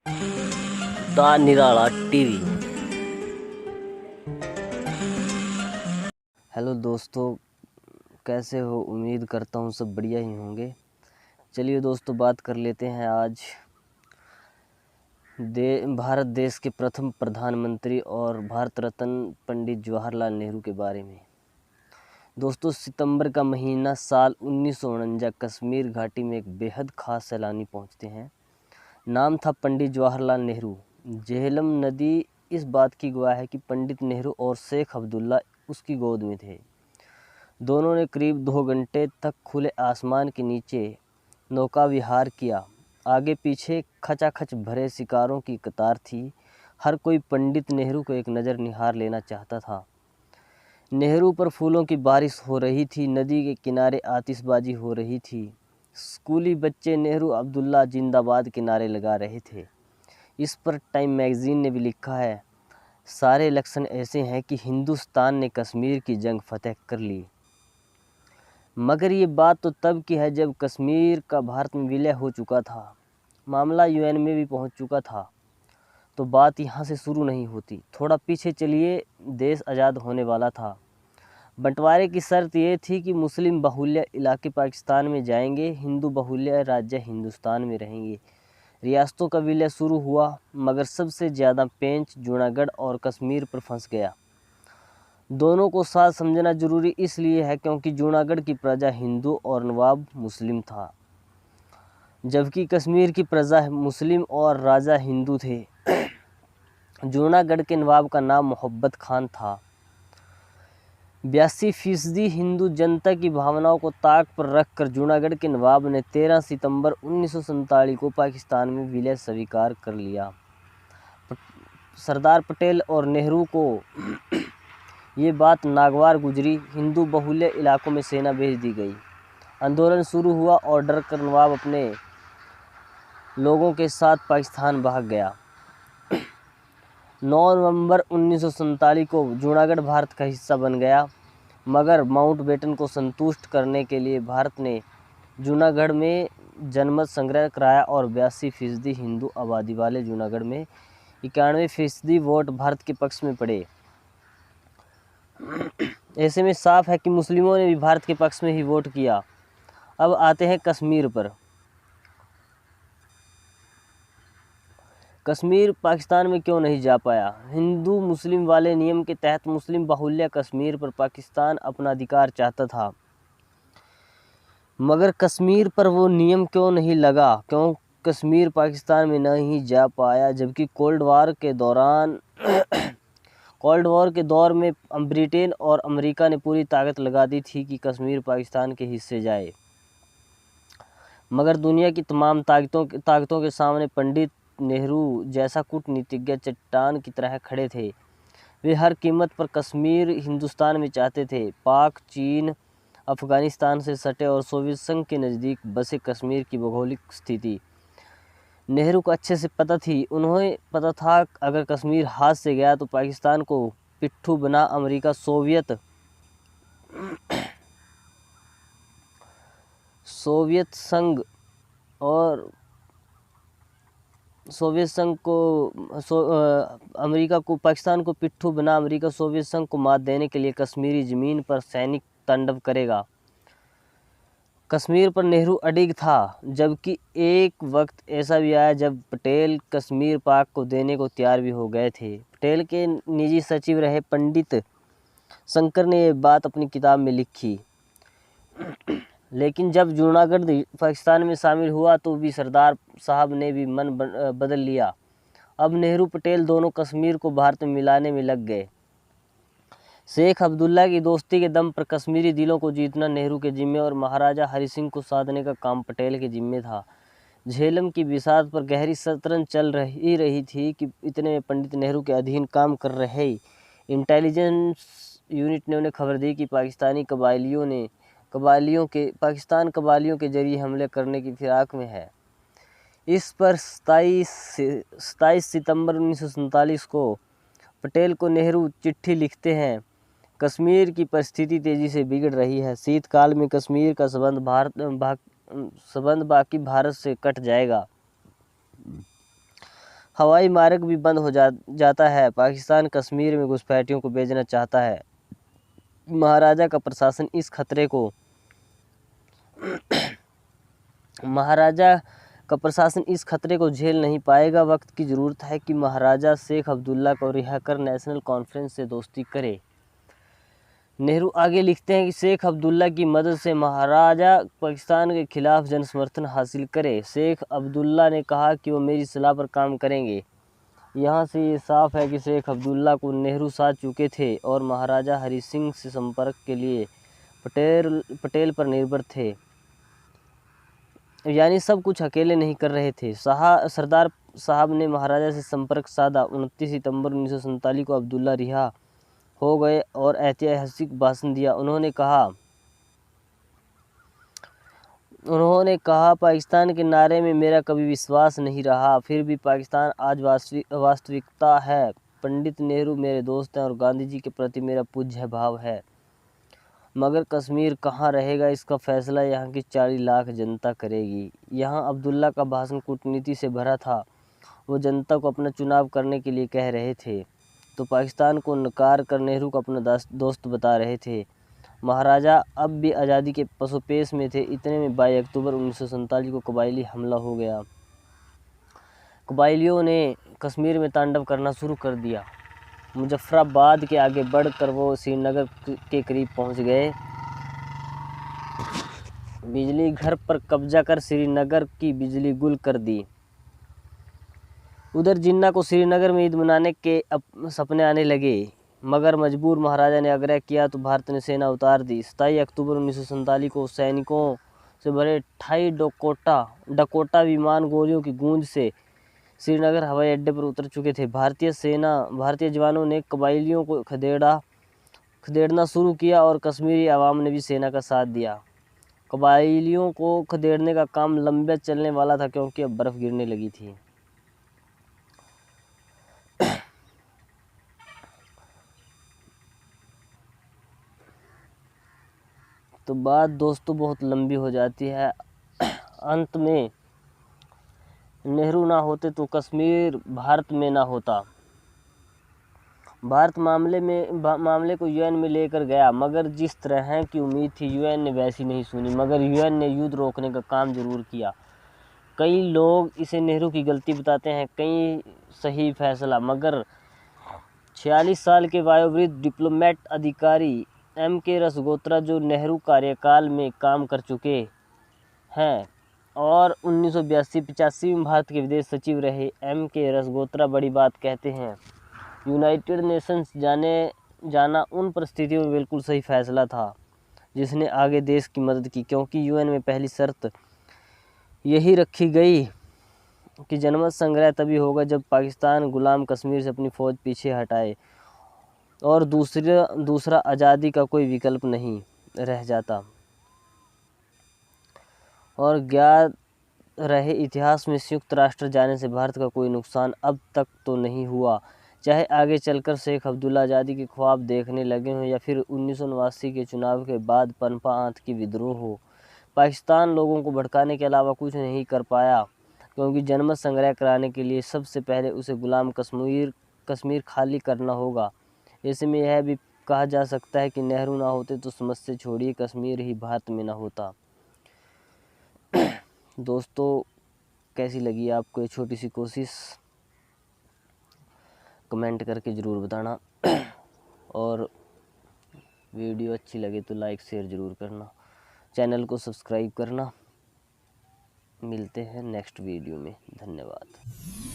The Nirala TV. Hello दोस्तों, कैसे हो? उम्मीद करता हूँ सब बढ़िया ही होंगे। चलिए दोस्तों, बात कर लेते हैं आज भारत देश के प्रथम प्रधानमंत्री और भारत रत्न पंडित जवाहरलाल नेहरू के बारे में। दोस्तों, सितंबर का महीना साल 1949 कश्मीर घाटी में एक बेहद खास सैलानी पहुंचते हैं। नाम था पंडित जवाहरलाल नेहरू। झेलम नदी इस बात की गवाह है कि पंडित नेहरू और शेख अब्दुल्ला उसकी गोद में थे। दोनों ने करीब 2 घंटे तक खुले आसमान के नीचे नौका विहार किया। आगे पीछे खचाखच भरे शिकारों की कतार थी। हर कोई पंडित नेहरू को एक नज़र निहार लेना चाहता था। नेहरू पर फूलों की बारिश हो रही थी। नदी के किनारे आतिशबाजी हो रही थी। स्कूली बच्चे नेहरू अब्दुल्ला जिंदाबाद के नारे लगा रहे थे। इस पर टाइम मैगजीन ने भी लिखा है, सारे लक्षण ऐसे हैं कि हिंदुस्तान ने कश्मीर की जंग फतह कर ली। मगर ये बात तो तब की है जब कश्मीर का भारत में विलय हो चुका था, मामला यूएन में भी पहुंच चुका था। तो बात यहाँ से शुरू नहीं होती। थोड़ा पीछे चलिए। देश आज़ाद होने वाला था। बंटवारे की शर्त ये थी कि मुस्लिम बाहुल्य इलाके पाकिस्तान में जाएंगे, हिंदू बाहुल्य राज्य हिंदुस्तान में रहेंगे। रियासतों का विलय शुरू हुआ, मगर सबसे ज़्यादा पेंच जूनागढ़ और कश्मीर पर फंस गया। दोनों को साथ समझना जरूरी इसलिए है क्योंकि जूनागढ़ की प्रजा हिंदू और नवाब मुस्लिम था, जबकि कश्मीर की प्रजा मुस्लिम और राजा हिंदू थे। जूनागढ़ के नवाब का नाम मोहब्बत खान था। 82% हिंदू जनता की भावनाओं को ताक पर रखकर जूनागढ़ के नवाब ने 13 सितंबर 1947 को पाकिस्तान में विलय स्वीकार कर लिया। सरदार पटेल और नेहरू को ये बात नागवार गुजरी। हिंदू बहुल्य इलाकों में सेना भेज दी गई। आंदोलन शुरू हुआ और डर कर नवाब अपने लोगों के साथ पाकिस्तान भाग गया। 9 नवंबर 1947 को जूनागढ़ भारत का हिस्सा बन गया, मगर माउंटबेटन को संतुष्ट करने के लिए भारत ने जूनागढ़ में जनमत संग्रह कराया और 82% हिंदू आबादी वाले जूनागढ़ में 91% वोट भारत के पक्ष में पड़े। ऐसे में साफ है कि मुस्लिमों ने भी भारत के पक्ष में ही वोट किया। अब आते हैं कश्मीर पर। कश्मीर पाकिस्तान में क्यों नहीं जा पाया? हिंदू मुस्लिम वाले नियम के तहत मुस्लिम बाहुल्य कश्मीर पर पाकिस्तान अपना अधिकार चाहता था, मगर कश्मीर पर वो नियम क्यों नहीं लगा? क्यों कश्मीर पाकिस्तान में नहीं जा पाया? जबकि कोल्ड वॉर के दौर में ब्रिटेन और अमेरिका ने पूरी ताकत लगा दी थी कि कश्मीर पाकिस्तान के हिस्से जाए, मगर दुनिया की तमाम ताकतों के सामने पंडित नेहरू जैसा कूटनीतिज्ञ चट्टान की तरह खड़े थे। वे हर कीमत पर कश्मीर हिंदुस्तान में चाहते थे। पाक, चीन, अफगानिस्तान से सटे और सोवियत संघ के नज़दीक बसे कश्मीर की भौगोलिक स्थिति नेहरू को अच्छे से पता थी। उन्हें पता था अगर कश्मीर हाथ से गया तो पाकिस्तान को पिट्ठू बना अमेरिका सोवियत संघ अमेरिका को पाकिस्तान को पिट्ठू बना अमेरिका सोवियत संघ को मात देने के लिए कश्मीरी ज़मीन पर सैनिक तांडव करेगा। कश्मीर पर नेहरू अडिग था, जबकि एक वक्त ऐसा भी आया जब पटेल कश्मीर पाक को देने को तैयार भी हो गए थे। पटेल के निजी सचिव रहे पंडित शंकर ने ये बात अपनी किताब में लिखी। लेकिन जब जूनागढ़ पाकिस्तान में शामिल हुआ तो भी सरदार साहब ने भी मन बदल लिया। अब नेहरू पटेल दोनों कश्मीर को भारत में मिलाने में लग गए। शेख अब्दुल्ला की दोस्ती के दम पर कश्मीरी दिलों को जीतना नेहरू के जिम्मे और महाराजा हरि सिंह को साधने का काम पटेल के जिम्मे था। झेलम की बिसात पर गहरी शतरंज चल रही थी कि इतने में पंडित नेहरू के अधीन काम कर रहे इंटेलिजेंस यूनिट ने उन्हें खबर दी कि पाकिस्तान कबालियों के जरिए हमले करने की फिराक में है। इस पर 27 सितंबर 1947 को पटेल को नेहरू चिट्ठी लिखते हैं। कश्मीर की परिस्थिति तेजी से बिगड़ रही है। शीतकाल में कश्मीर का संबंध बाकी भारत से कट जाएगा। हवाई मार्ग भी बंद हो जाता है। पाकिस्तान कश्मीर में घुसपैठियों को भेजना चाहता है। महाराजा का प्रशासन इस खतरे को झेल नहीं पाएगा। वक्त की ज़रूरत है कि महाराजा शेख अब्दुल्ला को रिहा कर नेशनल कॉन्फ्रेंस से दोस्ती करे। नेहरू आगे लिखते हैं कि शेख अब्दुल्ला की मदद से महाराजा पाकिस्तान के खिलाफ जनसमर्थन हासिल करे। शेख अब्दुल्ला ने कहा कि वो मेरी सलाह पर काम करेंगे। यहाँ से ये साफ है कि शेख अब्दुल्ला को नेहरू साथ चुके थे और महाराजा हरि सिंह से संपर्क के लिए पटेल पर निर्भर थे, यानी सब कुछ अकेले नहीं कर रहे थे। सरदार साहब ने महाराजा से संपर्क साधा। 29 सितंबर 1947 को अब्दुल्ला रिहा हो गए और ऐतिहासिक भाषण दिया। उन्होंने कहा पाकिस्तान के नारे में मेरा कभी विश्वास नहीं रहा, फिर भी पाकिस्तान आज वास्तविकता है। पंडित नेहरू मेरे दोस्त हैं और गांधी जी के प्रति मेरा पूज्य भाव है, मगर कश्मीर कहाँ रहेगा इसका फैसला यहाँ की 40 लाख जनता करेगी। यहाँ अब्दुल्ला का भाषण कूटनीति से भरा था। वो जनता को अपना चुनाव करने के लिए कह रहे थे, तो पाकिस्तान को नकार कर नेहरू को अपना दोस्त बता रहे थे। महाराजा अब भी आज़ादी के पसोपेश में थे। इतने में 22 अक्टूबर 1947 को कबायली हमला हो गया। कबायलियों ने कश्मीर में तांडव करना शुरू कर दिया। मुजफ्फराबाद के आगे बढ़कर वो श्रीनगर के करीब पहुंच गए। बिजली घर पर कब्जा कर श्रीनगर की बिजली गुल कर दी। उधर जिन्ना को श्रीनगर में ईद मनाने के सपने आने लगे, मगर मजबूर महाराजा ने आग्रह किया तो भारत ने सेना उतार दी। 27 अक्टूबर 1947 को सैनिकों से भरे 28 डकोटा विमान गोलियों की गूंज से श्रीनगर हवाई अड्डे पर उतर चुके थे। भारतीय जवानों ने कबायलियों को खदेड़ना शुरू किया और कश्मीरी आवाम ने भी सेना का साथ दिया। कबायलियों को खदेड़ने का काम लंबे चलने वाला था, क्योंकि अब बर्फ़ गिरने लगी थी। तो बात दोस्तों बहुत लंबी हो जाती है। अंत में नेहरू ना होते तो कश्मीर भारत में ना होता। भारत मामले को यूएन में लेकर गया, मगर जिस तरह की उम्मीद थी यूएन ने वैसी नहीं सुनी। मगर यूएन ने युद्ध रोकने का काम जरूर किया। कई लोग इसे नेहरू की गलती बताते हैं, कई सही फैसला। मगर 46 साल के वयोवृद्ध डिप्लोमेट अधिकारी M.K. रसगोत्रा, जो नेहरू कार्यकाल में काम कर चुके हैं और 1982-85 में भारत के विदेश सचिव रहे, M.K. रसगोत्रा बड़ी बात कहते हैं। यूनाइटेड नेशंस जाना उन परिस्थितियों में बिल्कुल सही फैसला था जिसने आगे देश की मदद की, क्योंकि यूएन में पहली शर्त यही रखी गई कि जनमत संग्रह तभी होगा जब पाकिस्तान गुलाम कश्मीर से अपनी फ़ौज पीछे हटाए, और दूसरा आज़ादी का कोई विकल्प नहीं रह जाता। और ज्ञात रहे इतिहास में संयुक्त राष्ट्र जाने से भारत का कोई नुकसान अब तक तो नहीं हुआ, चाहे आगे चलकर शेख अब्दुल्ला आज़ादी के ख्वाब देखने लगे हों या फिर 1989 के चुनाव के बाद पनपा आतंकी विद्रोह हो। पाकिस्तान लोगों को भड़काने के अलावा कुछ नहीं कर पाया, क्योंकि जनमत संग्रह कराने के लिए सबसे पहले उसे गुलाम कश्मीर खाली करना होगा। ऐसे में यह भी कहा जा सकता है कि नेहरू ना होते तो समस्या छोड़िए कश्मीर ही भारत में ना होता। दोस्तों, कैसी लगी आपको ये छोटी सी कोशिश, कमेंट करके ज़रूर बताना। और वीडियो अच्छी लगे तो लाइक शेयर ज़रूर करना, चैनल को सब्सक्राइब करना। मिलते हैं नेक्स्ट वीडियो में। धन्यवाद।